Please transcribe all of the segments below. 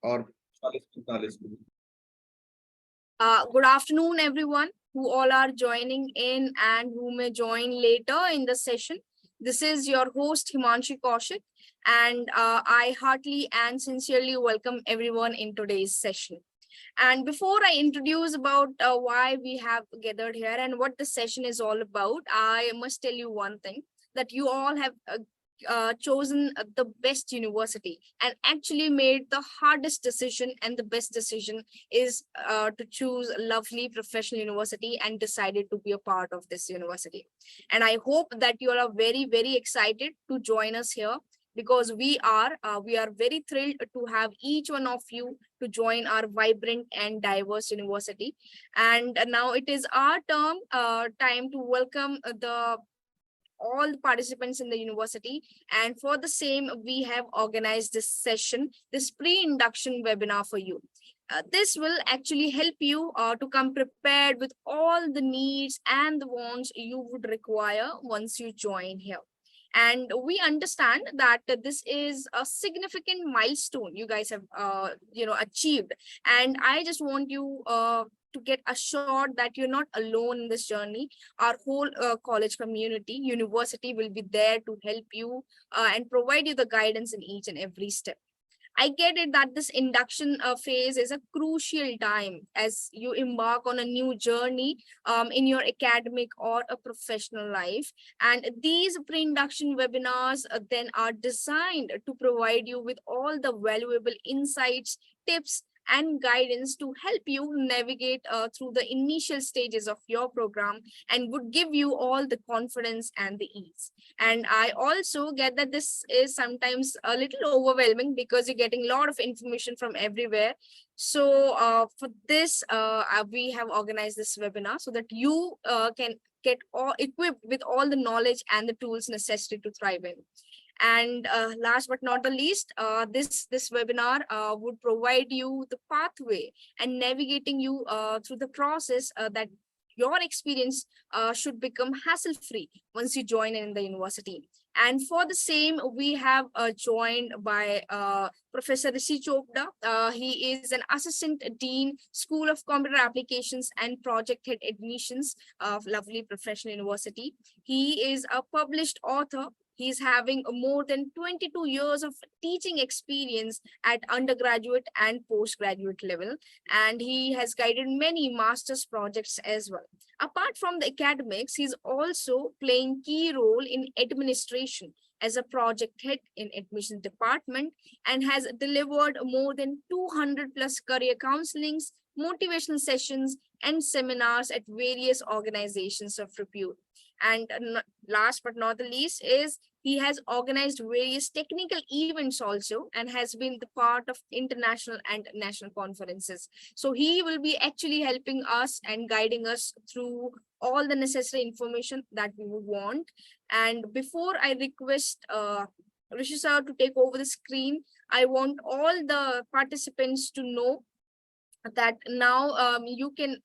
or 40-45 minutes. Good afternoon, everyone who all are joining in and who may join later in the session. This is your host, Himanshi Kaushik, and I heartily and sincerely welcome everyone in today's session. And before I introduce about why we have gathered here and what the session is all about, I must tell you one thing, that you all have chosen the best university and actually made the hardest decision, and the best decision is to choose a lovely professional university and decided to be a part of this university. And I hope that you all are very, very excited to join us here, because we are very thrilled to have each one of you to join our vibrant and diverse university. And now it is our time to welcome all the participants in the university. And for the same, we have organized this session, this pre-induction webinar for you. This will actually help you to come prepared with all the needs and the wants you would require once you join here. And we understand that this is a significant milestone you guys have achieved. And I just want you to get assured that you're not alone in this journey. Our whole college community, university will be there to help you and provide you the guidance in each and every step. I get it that this induction phase is a crucial time as you embark on a new journey in your academic or a professional life. And these pre-induction webinars then are designed to provide you with all the valuable insights, tips, and guidance to help you navigate through the initial stages of your program, and would give you all the confidence and the ease. And I also get that this is sometimes a little overwhelming because you're getting a lot of information from everywhere. So for this, we have organized this webinar so that you can get all equipped with all the knowledge and the tools necessary to thrive in. And last but not the least, this webinar would provide you the pathway and navigating you through the process that your experience should become hassle-free once you join in the university. And for the same, we have joined by Professor Rishi Chopra. He is an Assistant Dean, School of Computer Applications and Project Head Admissions of lovely professional university. He is a published author. He's having more than 22 years of teaching experience at undergraduate and postgraduate level, and he has guided many master's projects as well. Apart from the academics, he's also playing key role in administration as a project head in admissions department, and has delivered more than 200 plus career counselings, motivational sessions, and seminars at various organizations of repute. And last but not the least is he has organized various technical events also, and has been the part of international and national conferences. So he will be actually helping us and guiding us through all the necessary information that we would want. And before I request Rishi sir to take over the screen, I want all the participants to know that now you can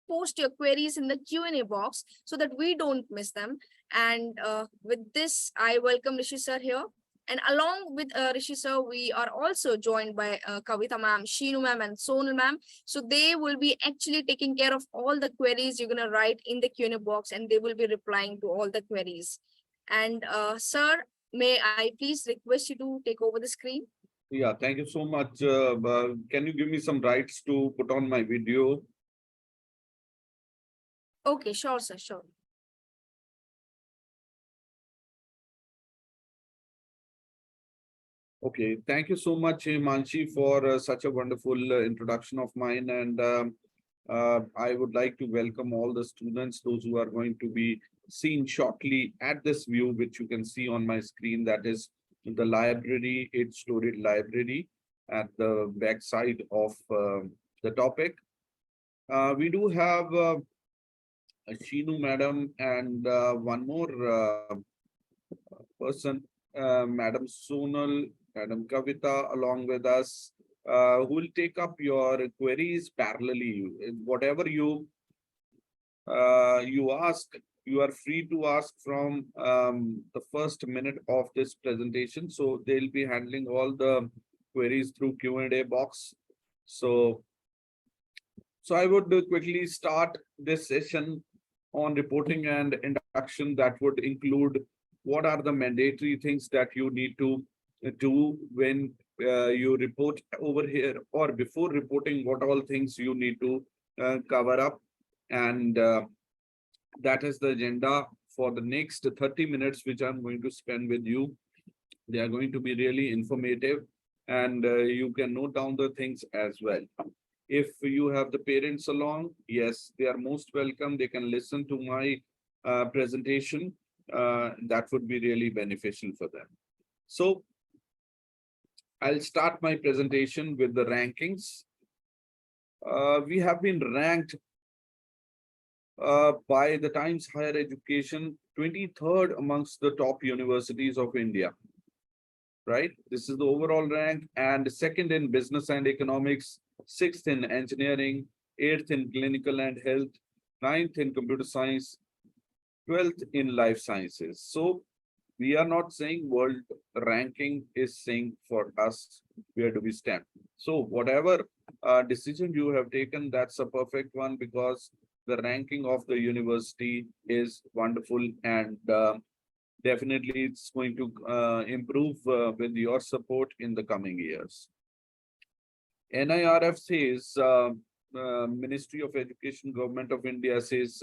post your queries in the Q&A box so that we don't miss them. And with this, I welcome Rishi sir here. And along with Rishi sir, we are also joined by Kavita ma'am, Sheenu ma'am, and Sonal ma'am. So they will be actually taking care of all the queries you're going to write in the Q&A box, and they will be replying to all the queries. And sir, may I please request you to take over the screen? Yeah, thank you so much. Can you give me some rights to put on my video? Okay, sure, sir, sure. Okay, thank you so much, Himanshi, for such a wonderful introduction of mine. And I would like to welcome all the students, those who are going to be seen shortly at this view, which you can see on my screen. That is the library, 8-storied library at the back side of the topic. We do have Sheenu madam and one more person, Madam Sonal, Madam Kavita, along with us, who will take up your queries parallelly. Whatever you ask, you are free to ask from the first minute of this presentation. So they'll be handling all the queries through Q&A box. So I would quickly start this session on reporting and induction that would include what are the mandatory things that you need to do when you report over here, or before reporting, what all things you need to cover up. And that is the agenda for the next 30 minutes, which I'm going to spend with you. They are going to be really informative, and you can note down the things as well. If you have the parents along, yes, they are most welcome. They can listen to my presentation. That would be really beneficial for them. So I'll start my presentation with the rankings. We have been ranked by the Times Higher Education 23rd amongst the top universities of India. Right? This is the overall rank, and second in business and economics, sixth in engineering, eighth in clinical and health, ninth in computer science, 12th in life sciences. So we are not saying world ranking is saying for us where do we stand. So whatever decision you have taken, that's a perfect one, because the ranking of the university is wonderful, and definitely it's going to improve with your support in the coming years. NIRF says, Ministry of Education, Government of India says,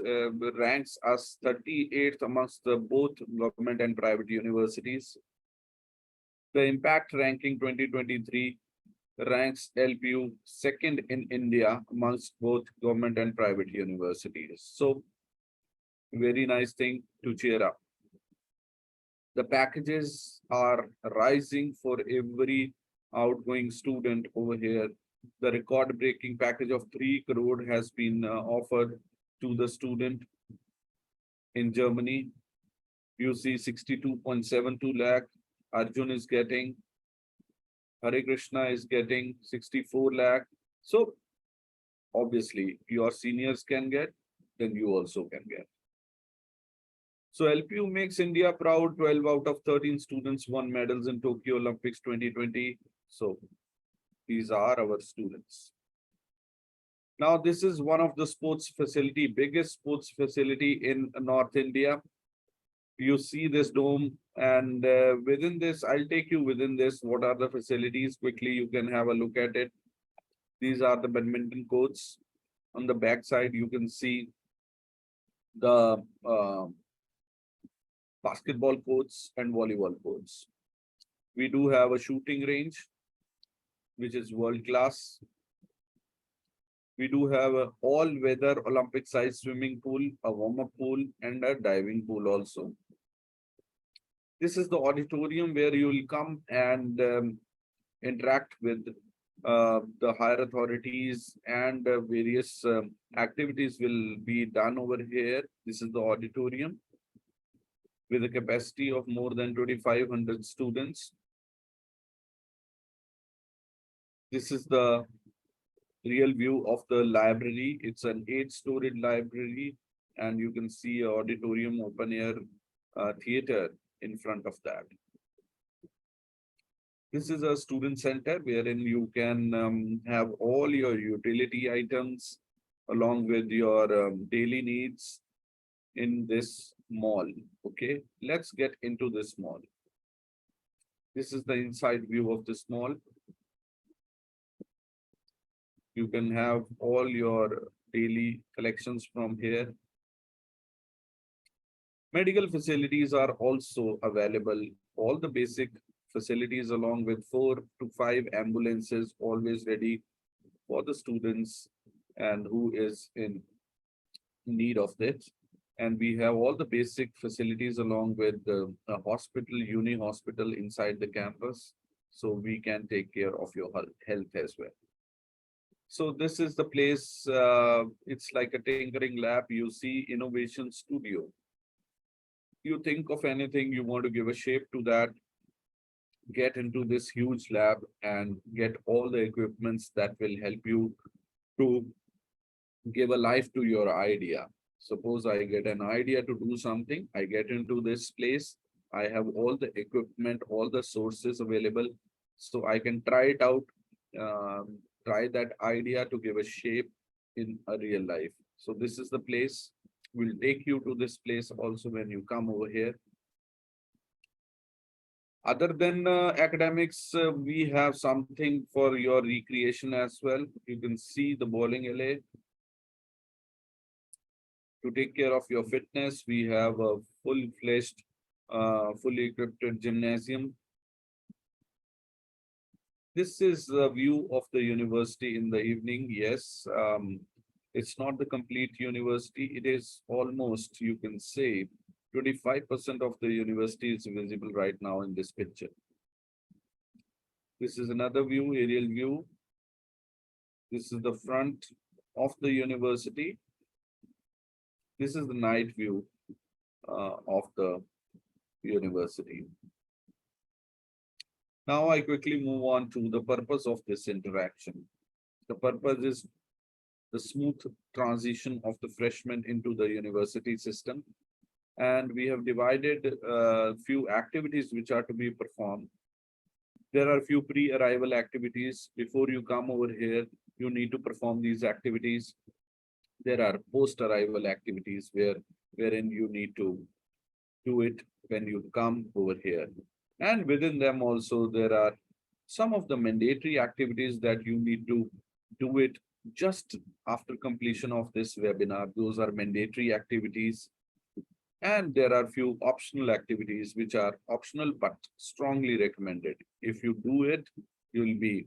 ranks us 38th amongst the both government and private universities. The Impact Ranking 2023 ranks LPU second in India amongst both government and private universities. So very nice thing to cheer up. The packages are rising for every outgoing student over here. The record-breaking package of 3 crore has been offered to the student in Germany. You see 62.72 lakh. Arjun is getting. Hare Krishna is getting 64 lakh. So obviously your seniors can get, then you also can get. So LPU makes India proud. 12 out of 13 students won medals in Tokyo Olympics 2020. So these are our students. Now, this is one of the sports facility, biggest sports facility in North India. You see this dome, and within this, I'll take you within this. What are the facilities? Quickly, you can have a look at it. These are the badminton courts. On the back side, you can see the basketball courts and volleyball courts. We do have a shooting range, which is world class. We do have an all-weather Olympic-sized swimming pool, a warm-up pool, and a diving pool also. This is the auditorium where you will come and interact with the higher authorities, and various activities will be done over here. This is the auditorium with a capacity of more than 2,500 students. This is the real view of the library. It's an 8-storied library, and you can see an auditorium, open air theater in front of that. This is a student center wherein you can have all your utility items along with your daily needs in this mall. Okay, let's get into this mall. This is the inside view of this mall. You can have all your daily collections from here. Medical facilities are also available. All the basic facilities along with 4 to 5 ambulances always ready for the students and who is in need of this. And we have all the basic facilities along with a hospital, uni hospital inside the campus. So we can take care of your health as well. So this is the place, it's like a tinkering lab. You see innovation studio. You think of anything, you want to give a shape to that, get into this huge lab and get all the equipments that will help you to give a life to your idea. Suppose I get an idea to do something, I get into this place, I have all the equipment, all the sources available. so I can try it out, try that idea to give a shape in a real life. So this is the place. We'll take you to this place also when you come over here. Other than academics, we have something for your recreation as well. You can see the bowling alley. To take care of your fitness, we have a full-fledged, fully equipped gymnasium. This is the view of the university in the evening. Yes, it's not the complete university. It is almost, you can say, 25% of the university is visible right now in this picture. This is another view, aerial view. This is the front of the university. This is the night view of the university. Now I quickly move on to the purpose of this interaction. The purpose is the smooth transition of the freshmen into the university system. And we have divided a few activities which are to be performed. There are a few pre-arrival activities. Before you come over here, you need to perform these activities. There are post-arrival activities wherein you need to do it when you come over here. And within them also, there are some of the mandatory activities that you need to do it just after completion of this webinar. Those are mandatory activities. And there are few optional activities which are optional but strongly recommended. If you do it, you'll be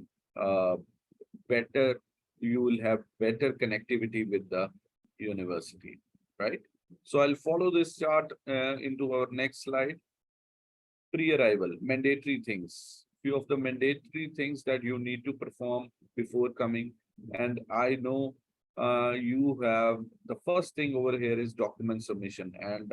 better, you will have better connectivity with the university, right? So I'll follow this chart into our next slide. Pre-arrival, mandatory things. Few of the mandatory things that you need to perform before coming. And I know you have, the first thing over here is document submission. And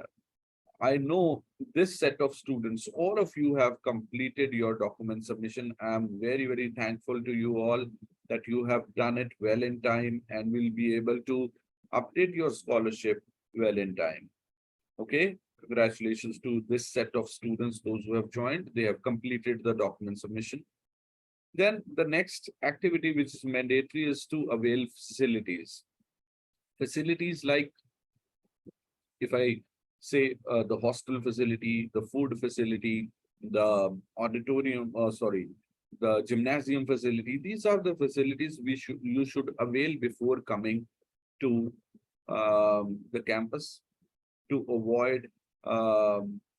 I know this set of students, all of you have completed your document submission. I'm very, very thankful to you all that you have done it well in time and will be able to update your scholarship well in time. Okay, congratulations to this set of students, those who have joined, they have completed the document submission. Then the next activity which is mandatory is to avail facilities. Facilities like, if I say the hostel facility, the food facility, the auditorium, the gymnasium facility, these are the facilities you should avail before coming to the campus to avoid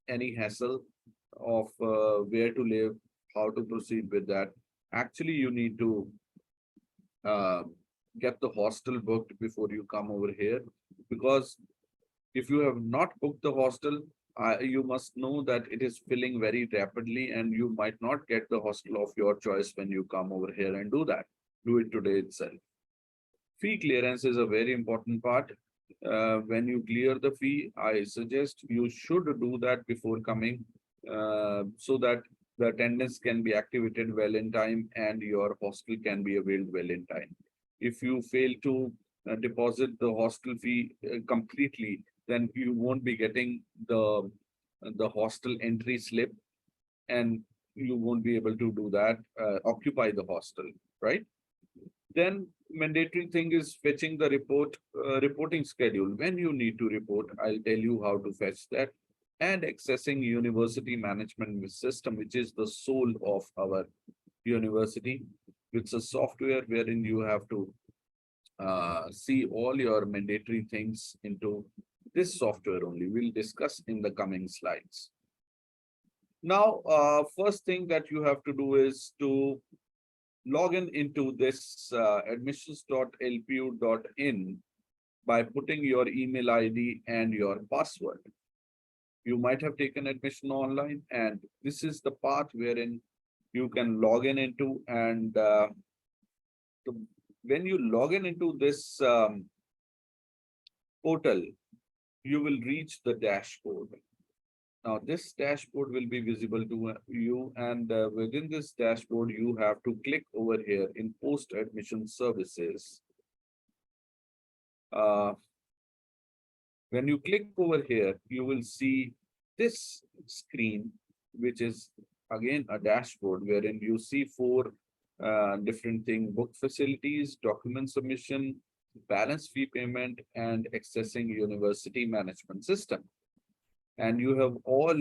any hassle of where to live, how to proceed with that. Actually, you need to get the hostel booked before you come over here, because if you have not booked the hostel, you must know that it is filling very rapidly and you might not get the hostel of your choice when you come over here and do that. Do it today itself. Fee clearance is a very important part. When you clear the fee, I suggest you should do that before coming so that the attendance can be activated well in time and your hostel can be availed well in time. If you fail to deposit the hostel fee completely, then you won't be getting the hostel entry slip and you won't be able to do that, occupy the hostel, right? Then mandatory thing is fetching the reporting schedule. When you need to report, I'll tell you how to fetch that, and accessing university management system, which is the soul of our university. It's a software wherein you have to see all your mandatory things into this software only. We'll discuss in the coming slides. Now, first thing that you have to do is to log in into this admissions.lpu.in by putting your email ID and your password. You might have taken admission online, and this is the path wherein you can log in into, and when you log in into this portal, you will reach the dashboard. Now, this dashboard will be visible to you, and within this dashboard, you have to click over here in post-admission services. When you click over here, you will see this screen, which is again a dashboard wherein you see four different things: book facilities, document submission, balance fee payment, and accessing university management system. And you have all,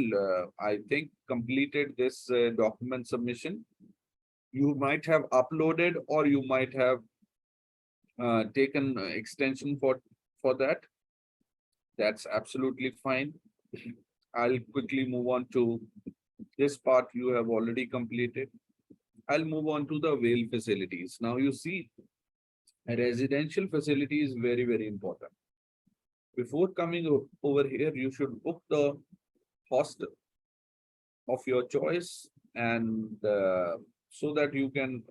I think, completed this document submission. You might have uploaded, or you might have taken extension for that. That's absolutely fine. I'll quickly move on to this part you have already completed. I'll move on to the avail facilities. Now you see, a residential facility is very, very important. Before coming over here, you should book the hostel of your choice, and so that you can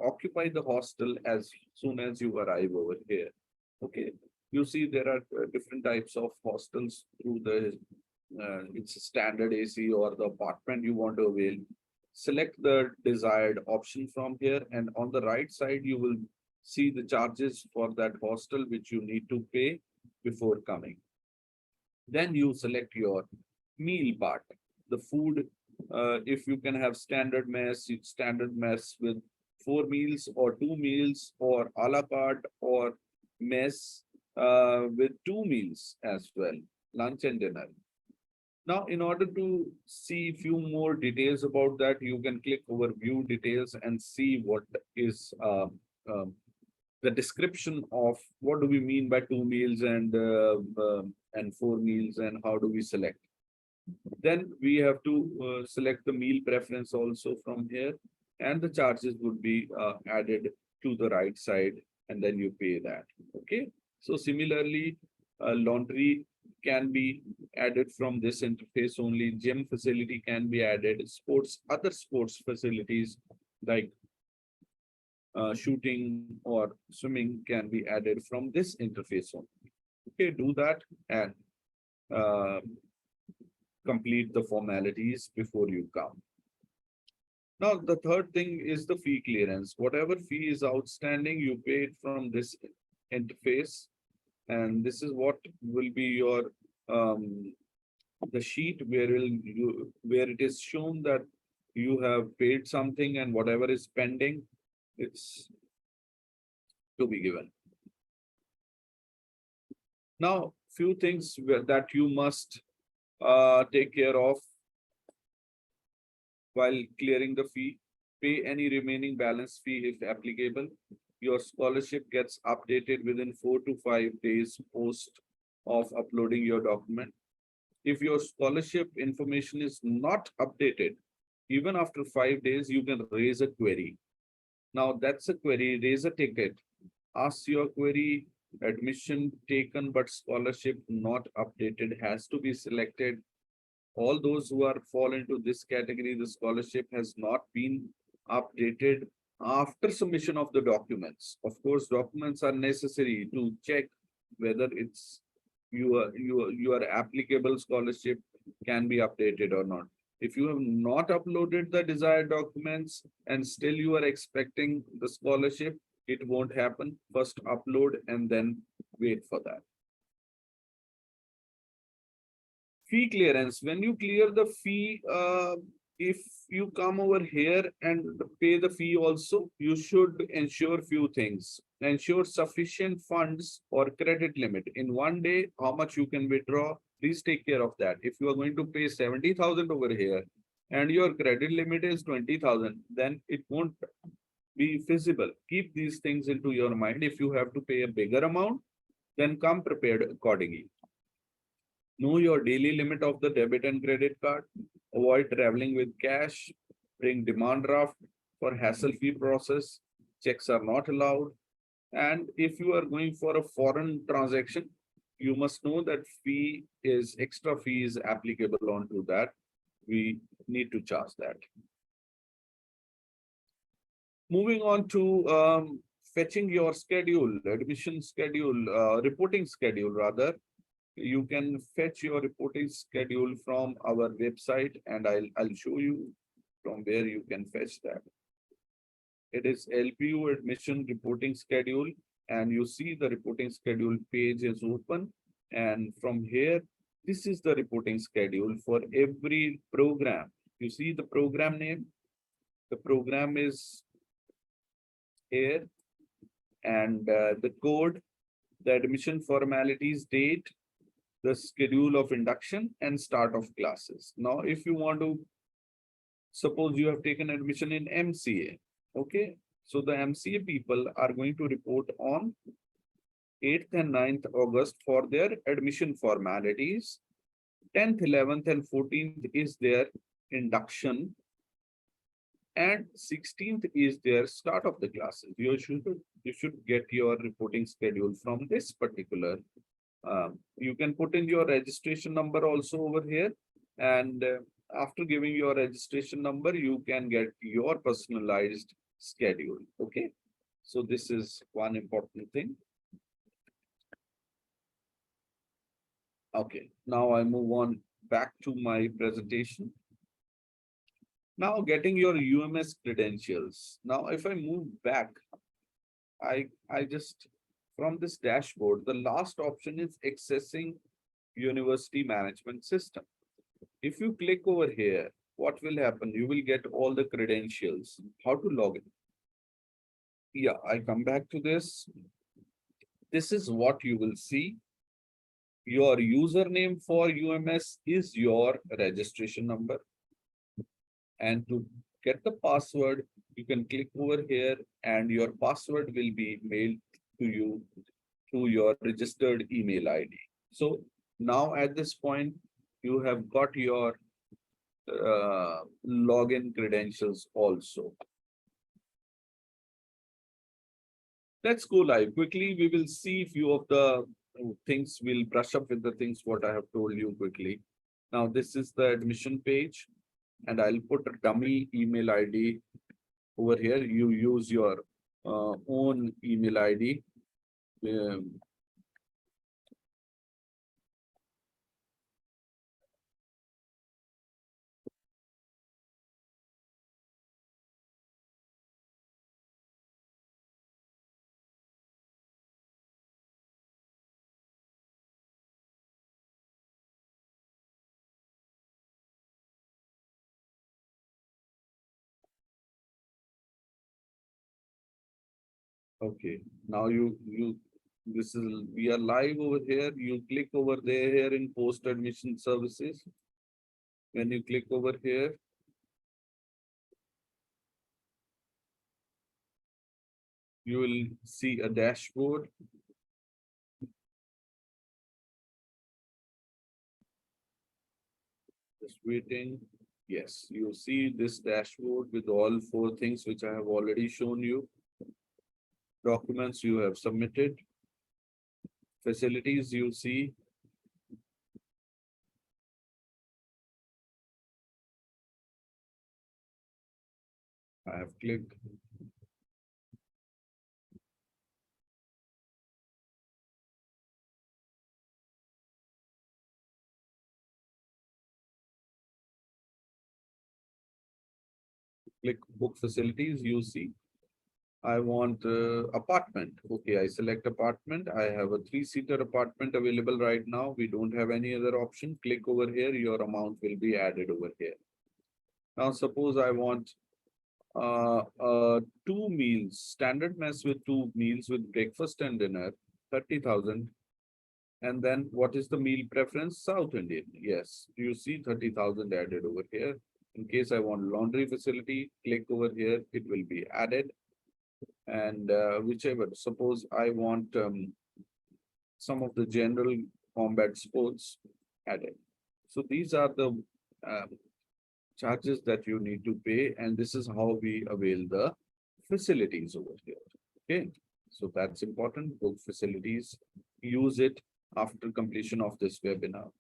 occupy the hostel as soon as you arrive over here. Okay, you see there are different types of hostels through the it's standard AC or the apartment you want to avail. Select the desired option from here, and on the right side you will see the charges for that hostel which you need to pay before coming. Then you select your meal part, the food. If you can have standard mess with 4 meals or 2 meals, or a la carte or mess with 2 meals as well, lunch and dinner. Now, in order to see few more details about that, you can click over view details and see what is the description of what do we mean by 2 meals and 4 meals, and how do we select. Then we have to select the meal preference also from here, and the charges would be added to the right side, and then you pay that. Okay. So similarly, laundry can be added from this interface only. Gym facility can be added. Other sports facilities like shooting or swimming can be added from this interface only. Okay, do that and complete the formalities before you come. Now, the third thing is the fee clearance. Whatever fee is outstanding, you pay it from this interface. And this is what will be your the sheet where it is shown that you have paid something, and whatever is pending, it's to be given. Now, few things that you must take care of while clearing the fee. Pay any remaining balance fee if applicable. Your scholarship gets updated within 4 to 5 days post of uploading your document. If your scholarship information is not updated, even after 5 days, you can raise a query. Now that's a query, raise a ticket, ask your query, admission taken but scholarship not updated has to be selected. All those who are fall into this category, the scholarship has not been updated after submission of the documents. Of course, documents are necessary to check whether it's your applicable scholarship can be updated or not. If you have not uploaded the desired documents and still you are expecting the scholarship, it won't happen. First upload and then wait for that. Fee clearance. When you clear the fee, if you come over here and pay the fee also, you should ensure few things. Ensure sufficient funds or credit limit. In one day, how much you can withdraw, please take care of that. If you are going to pay 70,000 over here and your credit limit is 20,000, then it won't be feasible. Keep these things into your mind. If you have to pay a bigger amount, then come prepared accordingly. Know your daily limit of the debit and credit card. Avoid traveling with cash. Bring demand draft for hassle-free process. Checks are not allowed. And if you are going for a foreign transaction, you must know that extra fee is applicable onto that. We need to charge that. Moving on to fetching your schedule, admission schedule, reporting schedule rather. You can fetch your reporting schedule from our website, and I'll show you from where you can fetch that. It is LPU admission reporting schedule, and you see the reporting schedule page is open. And from here, this is the reporting schedule for every program. You see the program name. The program is here, and the code, the admission formalities, date, the schedule of induction, and start of classes. Now, if you want to, suppose you have taken admission in MCA, okay? So the MCA people are going to report on 8th and 9th August for their admission formalities. 10th, 11th, and 14th is their induction, and 16th is their start of the classes. You should get your reporting schedule from this particular. You can put in your registration number also over here, and after giving your registration number, you can get your personalized schedule. Okay, so this is one important thing. Okay, now I move on back to my presentation. Now getting your UMS credentials. Now, if I move back, I just from this dashboard, the last option is accessing university management system. If you click over here, what will happen? You will get all the credentials. How to log in? Yeah, I come back to this. This is what you will see. Your username for UMS is your registration number. And to get the password, you can click over here and your password will be mailed to you through your registered email ID. So now at this point, you have got your login credentials also. Let's go live. Quickly, we will see few of the things. We'll brush up with the things what I have told you quickly. Now, this is the admission page, and I'll put a dummy email ID over here. You use your own email ID. Okay, now this is, we are live over here. You click over there here in post admission services. When you click over here, you will see a dashboard. Just waiting. Yes, you see this dashboard with all 4 things which I have already shown you. Documents you have submitted. Facilities you see. I have clicked. Click book facilities, you see. I want apartment. Okay, I select apartment. I have a 3-seater apartment available right now. We don't have any other option. Click over here. Your amount will be added over here. Now, suppose I want 2 meals, standard mess with 2 meals with breakfast and dinner, 30,000. And then what is the meal preference? South Indian. Yes, you see 30,000 added over here. In case I want laundry facility, click over here. It will be added. And whichever, suppose I want some of the general combat sports added. So these are the charges that you need to pay, and this is how we avail the facilities over here. Okay, so that's important. Book facilities, use it after completion of this webinar.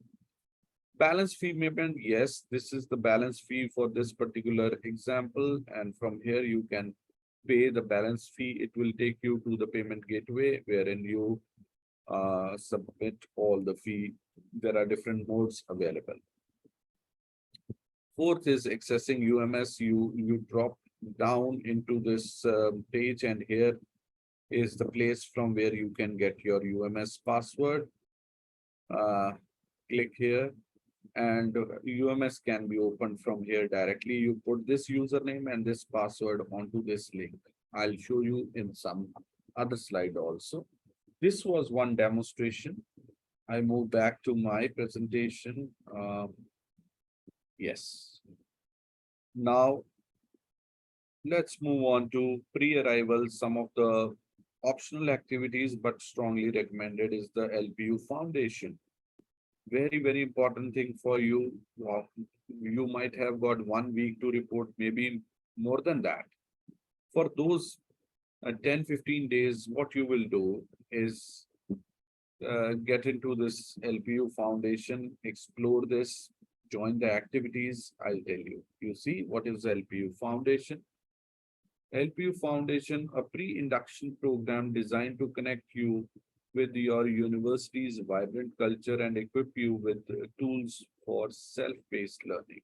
Balance fee payment, yes, this is the balance fee for this particular example, and from here you can pay the balance fee. It will take you to the payment gateway wherein you submit all the fee. There are different modes available. 4th is accessing UMS. You drop down into this page, and here is the place from where you can get your UMS password. Click here, and UMS can be opened from here directly. You put this username and this password onto this link. I'll show you in some other slide also. This was one demonstration. I move back to my presentation. Yes. Now, let's move on to pre-arrival. Some of the optional activities, but strongly recommended, is the LPU Foundation. Very, very important thing for you. You might have got 1 week to report, maybe more than that. For those 10-15 days, what you will do is get into this LPU Foundation, explore this, join the activities. I'll tell you. You see, what is LPU Foundation? LPU Foundation, a pre-induction program designed to connect you with your university's vibrant culture and equip you with tools for self-paced learning.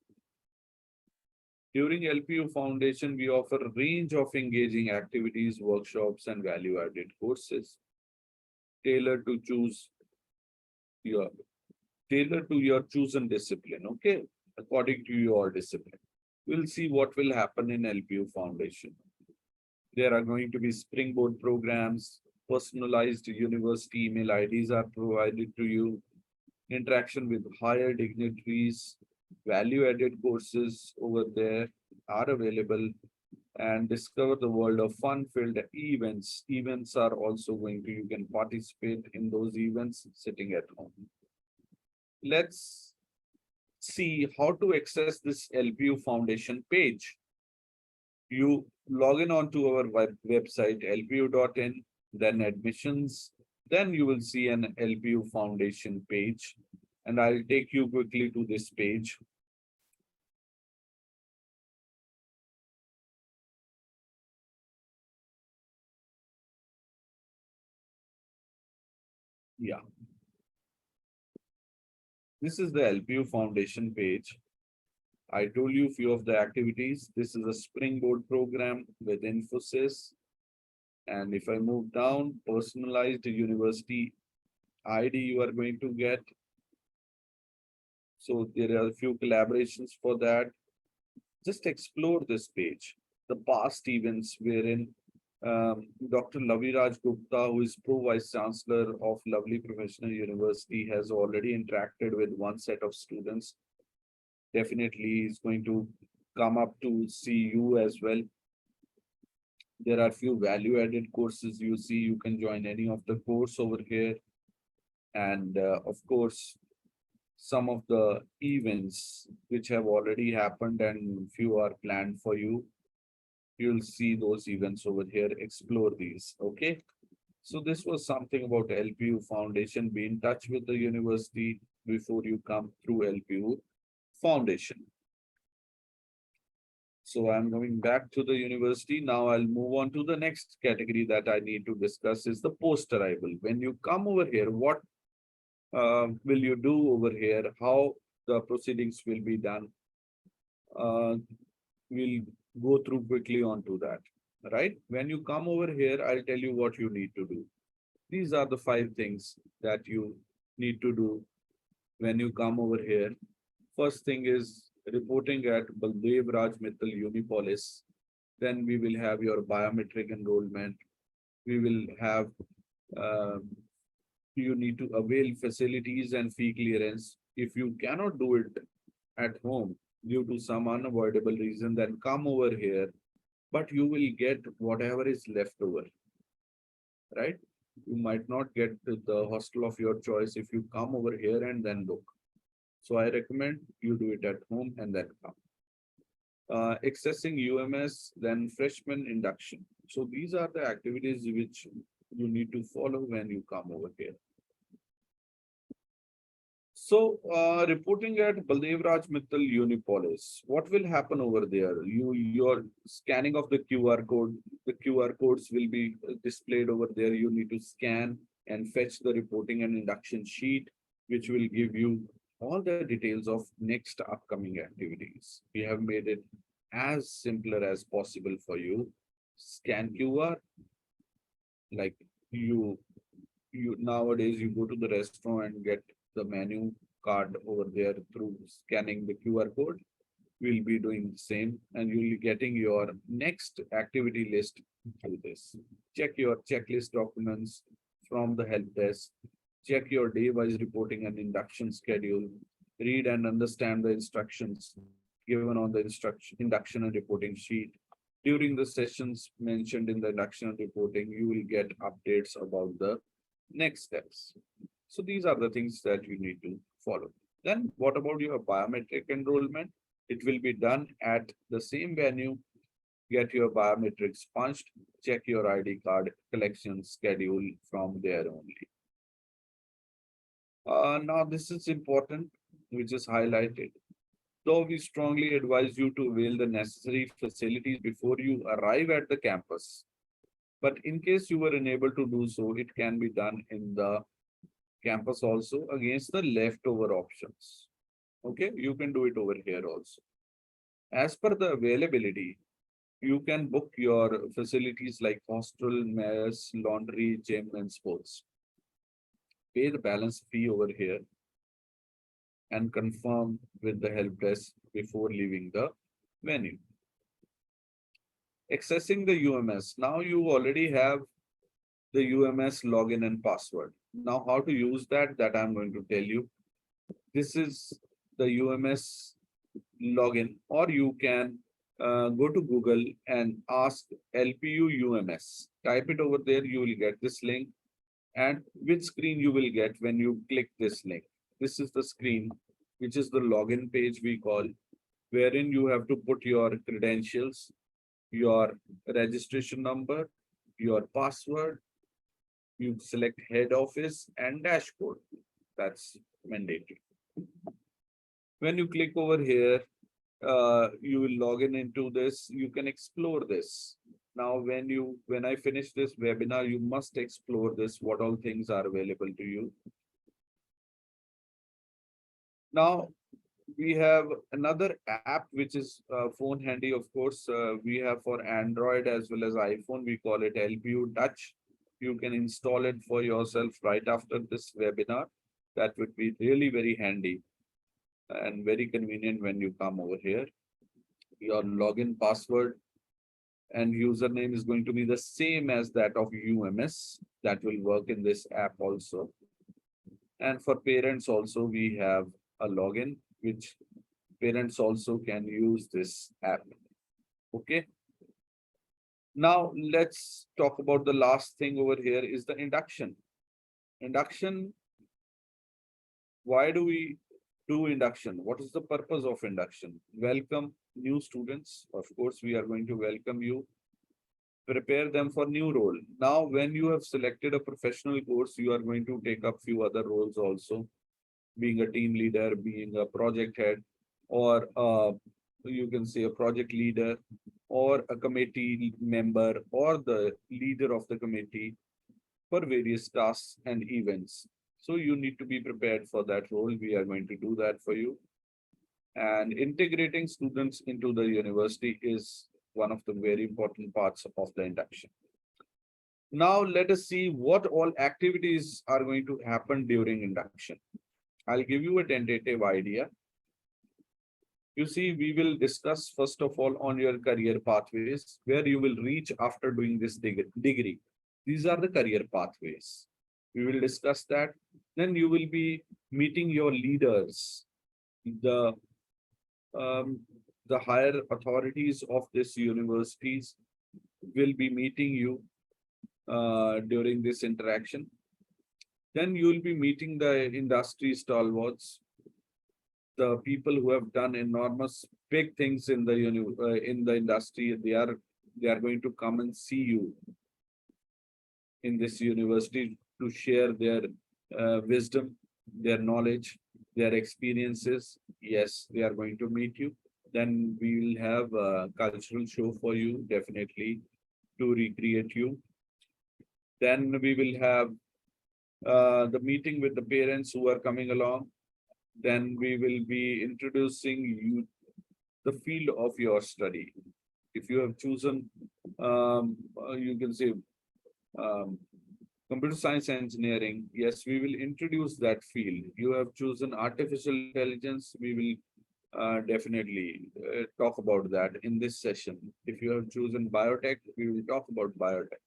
During LPU Foundation, we offer a range of engaging activities, workshops, and value-added courses tailored to your chosen discipline, okay, according to your discipline. We'll see what will happen in LPU Foundation. There are going to be springboard programs, personalized university email IDs are provided to you, interaction with higher dignitaries, value-added courses over there are available, and discover the world of fun-filled events. Events are also going to, you can participate in those events sitting at home. Let's see how to access this LPU Foundation page. You log in onto our website, lpu.in, then admissions, then you will see an LPU Foundation page, and I'll take you quickly to this page. Yeah. This is the LPU Foundation page. I told you few of the activities. This is a springboard program with Infosys. And if I move down, personalized university ID you are going to get. So there are a few collaborations for that. Just explore this page. The past events wherein Dr. Laviraj Gupta, who is Pro Vice Chancellor of Lovely Professional University, has already interacted with one set of students. Definitely is going to come up to see you as well. There are few value-added courses you see. You can join any of the course over here. And of course, some of the events which have already happened and few are planned for you. You'll see those events over here. Explore these. Okay. So this was something about LPU Foundation. Be in touch with the university before you come through LPU Foundation. So I'm going back to the university. Now I'll move on to the next category that I need to discuss is the post-arrival. When you come over here, what will you do over here? How the proceedings will be done? We'll go through quickly onto that, right? When you come over here, I'll tell you what you need to do. These are the 5 things that you need to do when you come over here. First thing is reporting at Baldev Raj Mittal Unipolis. Then we will have your biometric enrollment. We will have, you need to avail facilities and fee clearance. If you cannot do it at home due to some unavoidable reason, then come over here, but you will get whatever is left over, right? You might not get the hostel of your choice if you come over here and then book. So I recommend you do it at home and then come. Accessing UMS, then freshman induction. So these are the activities which you need to follow when you come over here. So reporting at Baldev Raj Mittal Unipolis, what will happen over there? Your scanning of the QR code, the QR codes will be displayed over there. You need to scan and fetch the reporting and induction sheet, which will give you all the details of next upcoming activities. We have made it as simpler as possible for you. Scan QR, like you nowadays you go to the restaurant and get the menu card over there through scanning the QR code. We'll be doing the same, and you'll be getting your next activity list through this. Check your checklist documents from the help desk. Check your day-wise reporting and induction schedule. Read and understand the instructions given on the induction and reporting sheet. During the sessions mentioned in the induction and reporting, you will get updates about the next steps. So these are the things that you need to follow. Then what about your biometric enrollment? It will be done at the same venue. Get your biometrics punched, check your ID card collection schedule from there only. Now this is important, which is highlighted. Though we strongly advise you to avail the necessary facilities before you arrive at the campus. But in case you were unable to do so, it can be done in the campus also against the leftover options. Okay, you can do it over here also. As per the availability, you can book your facilities like hostel, mess, laundry, gym, and sports. Pay the balance fee over here and confirm with the help desk before leaving the venue. Accessing the UMS. Now you already have the UMS login and password. Now how to use that I'm going to tell you. This is the UMS login, or you can go to Google and ask LPU UMS. Type it over there, you will get this link. And which screen you will get when you click this link. This is the screen, which is the login page we call, wherein you have to put your credentials, your registration number, your password. You select head office and dashboard. That's mandatory. When you click over here, you will log into this. You can explore this. Now, when I finish this webinar, you must explore this, what all things are available to you. Now, we have another app, which is phone handy, of course. We have for Android as well as iPhone. We call it LPU Touch. You can install it for yourself right after this webinar. That would be really very handy and very convenient when you come over here. Your login password and username is going to be the same as that of UMS. That will work in this app also. And for parents also, we have a login, which parents also can use this app. Okay. Now let's talk about the last thing over here is the induction. Induction. Why do we do induction? What is the purpose of induction? Welcome new students. Of course, we are going to welcome you. Prepare them for new role. Now, when you have selected a professional course, you are going to take up few other roles also, being a team leader, being a project head, or you can say a project leader, or a committee member, or the leader of the committee for various tasks and events. So you need to be prepared for that role. We are going to do that for you. And integrating students into the university is one of the very important parts of the induction. Now let us see what all activities are going to happen during induction. I'll give you a tentative idea. You see, we will discuss first of all on your career pathways, where you will reach after doing this degree. These are the career pathways. We will discuss that. Then you will be meeting your leaders, the higher authorities of this universities will be meeting you during this interaction. Then you will be meeting the industry stalwarts, the people who have done enormous big things in the industry. They are going to come and see you in this university to share their wisdom, their knowledge, their experiences. Yes, they are going to meet you. Then we will have a cultural show for you, definitely, to recreate you. Then we will have the meeting with the parents who are coming along. Then we will be introducing you the field of your study. If you have chosen, you can say, Computer science engineering, yes, we will introduce that field. You have chosen artificial intelligence, we will definitely talk about that in this session. If you have chosen biotech, we will talk about biotech.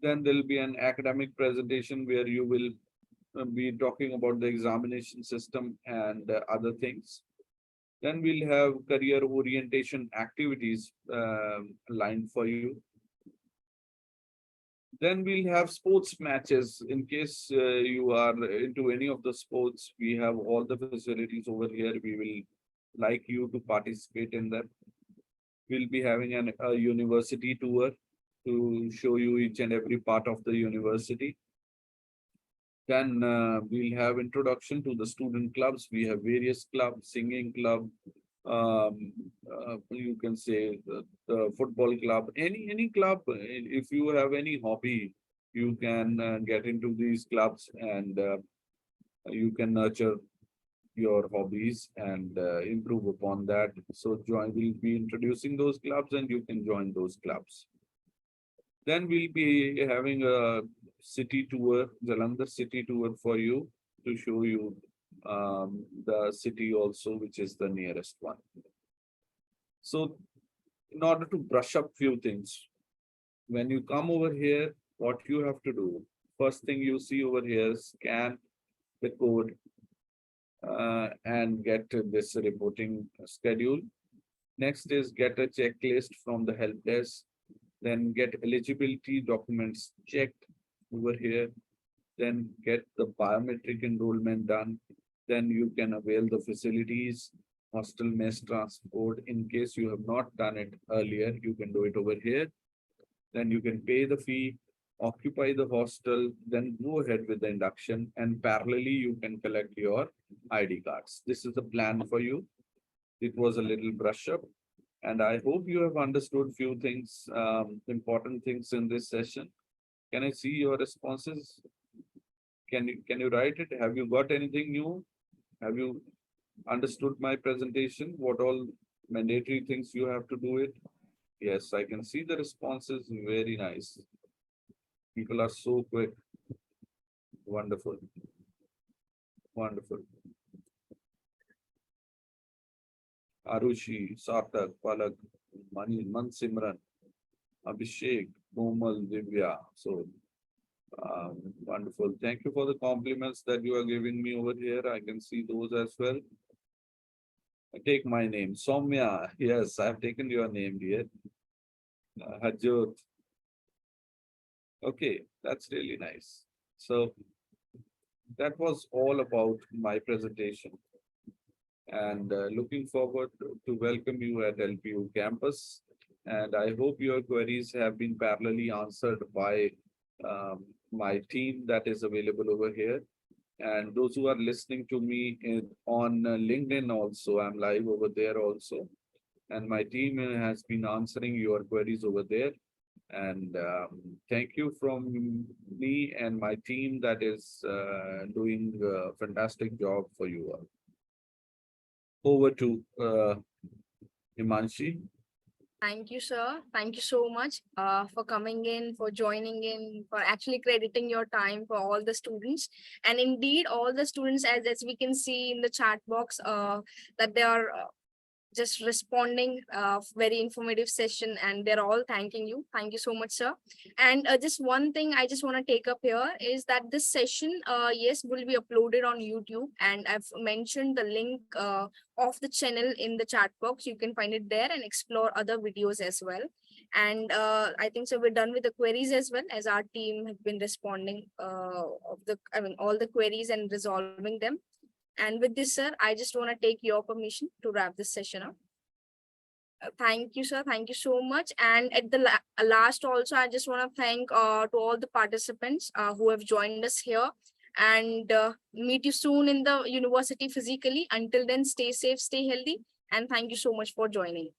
Then there will be an academic presentation where you will be talking about the examination system and other things. Then we'll have career orientation activities lined for you. Then we'll have sports matches. In case you are into any of the sports, we have all the facilities over here. We will like you to participate in them. We'll be having a university tour to show you each and every part of the university. Then we'll have introduction to the student clubs. We have various clubs, singing club, you can say the football club, any club. If you have any hobby, you can get into these clubs and you can nurture your hobbies and improve upon that. So we'll be introducing those clubs and you can join those clubs. Then we'll be having a city tour, Jalandhar city tour for you to show you the city also, which is the nearest one. So in order to brush up few things, when you come over here, what you have to do, first thing you see over here, scan the code and get this reporting schedule. Next is get a checklist from the help desk. Then get eligibility documents checked over here. Then get the biometric enrollment done. Then you can avail the facilities, hostel, mess, transport. In case you have not done it earlier, you can do it over here. Then you can pay the fee, occupy the hostel, then go ahead with the induction, and parallelly you can collect your ID cards. This is the plan for you. It was a little brush up. And I hope you have understood few things, important things in this session. Can I see your responses? Can you write it? Have you got anything new? Have you understood my presentation? What all mandatory things you have to do it? Yes, I can see the responses. Very nice. People are so quick. Wonderful. Wonderful. Arushi, Sarthak, Palak, Mani, Mansimran, Abhishek, Komal, Divya. So wonderful. Thank you for the compliments that you are giving me over here. I can see those as well. I take my name, Soumya. Yes, I have taken your name, dear. Hajjot. Okay, that's really nice. So that was all about my presentation. And looking forward to welcome you at LPU campus. And I hope your queries have been parallelly answered by my team that is available over here. And those who are listening to me on LinkedIn also, I'm live over there also. And my team has been answering your queries over there. And thank you from me and my team that is doing a fantastic job for you all. Over to Himanshi. Thank you, sir. Thank you so much for coming in, for joining in, for actually crediting your time for all the students. And indeed, all the students, as we can see in the chat box, that they are just responding, very informative session, and they're all thanking you. Thank you so much, sir. And just one thing I just want to take up here is that this session, yes, will be uploaded on YouTube, and I've mentioned the link of the channel in the chat box. You can find it there and explore other videos as well. And I think so we're done with the queries as well, as our team have been responding all the queries and resolving them. And with this, sir, I just want to take your permission to wrap this session up. Thank you, sir. Thank you so much. And at the last also, I just want to thank to all the participants who have joined us here, and meet you soon in the university physically. Until then, stay safe, stay healthy, and thank you so much for joining.